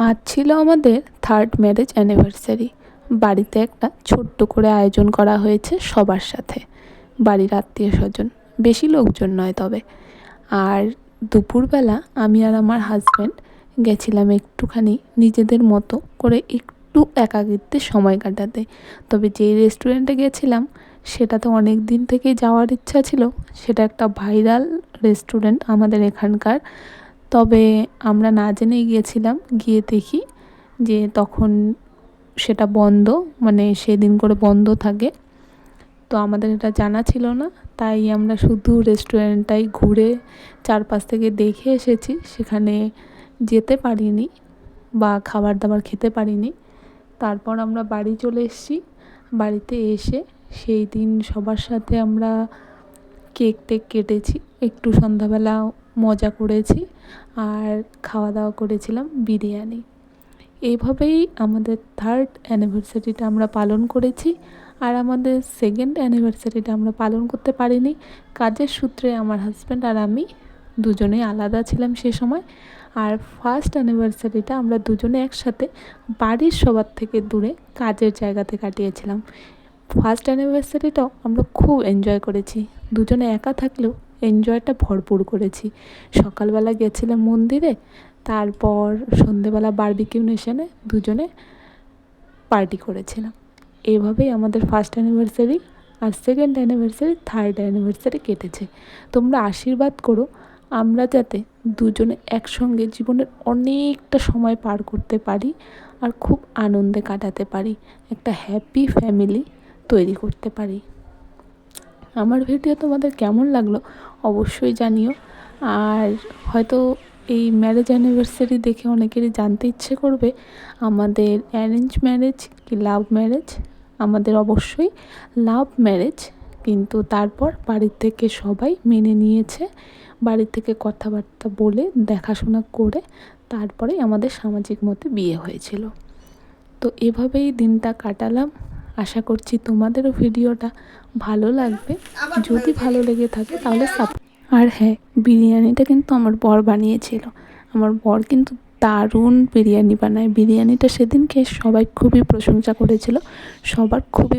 আজ ছিল আমাদের 3rd ম্যারেজ অ্যানিভার্সারি। বাড়িতে একটা ছোট্ট করে আয়োজন করা হয়েছে সবার সাথে, বাড়ির আত্মীয় স্বজন, বেশি লোকজন নয় তবে। আর দুপুরবেলা আমি আর আমার হাজব্যান্ড গেছিলাম একটুখানি নিজেদের মতো করে একটু একাকিত্বে সময় কাটাতে। তবে যেই রেস্টুরেন্টে গেছিলাম সেটা তো অনেক দিন থেকেই যাওয়ার ইচ্ছা ছিল, সেটা একটা ভাইরাল রেস্টুরেন্ট আমাদের এখানকার। তবে আমরা না জেনেই গিয়েছিলাম, গিয়ে দেখি যে তখন সেটা বন্ধ, মানে সেদিন করে বন্ধ থাকে। তো আমাদের এটা জানা ছিল না, তাই আমরা শুধু রেস্টুরেন্টটাই ঘুরে চারপাশ থেকে দেখে এসেছি, সেখানে যেতে পারিনি বা খাবার দাবার খেতে পারিনি। তারপর আমরা বাড়ি চলে এসেছি। বাড়িতে এসে সেই দিন সবার সাথে আমরা কেক টেক কেটেছি, একটু সন্ধ্যাবেলা মজা করেছি আর খাওয়া দাওয়া করেছিলাম বিরিয়ানি। এইভাবেই আমাদের 3rd অ্যানিভার্সারিটা আমরা পালন করেছি। আর আমাদের 2nd অ্যানিভার্সারিটা আমরা পালন করতে পারিনি, কাজের সূত্রে আমার হাজব্যান্ড আর আমি দুজনেই আলাদা ছিলাম সে সময়। আর 1st অ্যানিভার্সারিটা আমরা দুজনে একসাথে বাড়ির সবার থেকে দূরে কাজের জায়গাতে কাটিয়েছিলাম। 1st অ্যানিভার্সারিটাও আমরা খুব এনজয় করেছি, দুজনে একা থাকলেও এনজয়টা ভরপুর করেছি। সকালবেলা গেছিলাম মন্দিরে, তারপর সন্ধেবেলা বারবিকিউ নেশনে দুজনে পার্টি করেছিলাম। এইভাবেই আমাদের 1st অ্যানিভার্সারি আর 2nd অ্যানিভার্সারি 3rd অ্যানিভার্সারি কেটেছে। তোমরা আশীর্বাদ করো আমরা যাতে দুজনে একসঙ্গে জীবনের অনেকটা সময় পার করতে পারি আর খুব আনন্দে কাটাতে পারি, একটা হ্যাপি ফ্যামিলি তৈরি করতে পারি। আমার ভিডিও তোমাদের কেমন লাগলো অবশ্যই জানিও। আর হয়তো এই ম্যারেজ অ্যানিভার্সারি দেখে অনেকেরই জানতে ইচ্ছে করবে আমাদের অ্যারেঞ্জ ম্যারেজ কি লাভ ম্যারেজ। আমাদের অবশ্যই লাভ ম্যারেজ, কিন্তু তারপর বাড়ির থেকে সবাই মেনে নিয়েছে, বাড়ির থেকে কথাবার্তা বলে দেখাশোনা করে তারপরে আমাদের সামাজিক মতে বিয়ে হয়েছিল। তো এভাবেই দিনটা কাটালাম। আশা করছি তোমাদেরও ভিডিওটা ভালো লাগবে। যদি ভালো লেগে থাকে তাহলে আর হ্যাঁ, বিরিয়ানিটা কিন্তু আমার বর বানিয়েছিল। আমার বর কিন্তু দারুণ বিরিয়ানি বানায়। বিরিয়ানিটা সেদিন খেয়ে সবাই খুবই প্রশংসা করেছিল, সবার খুবই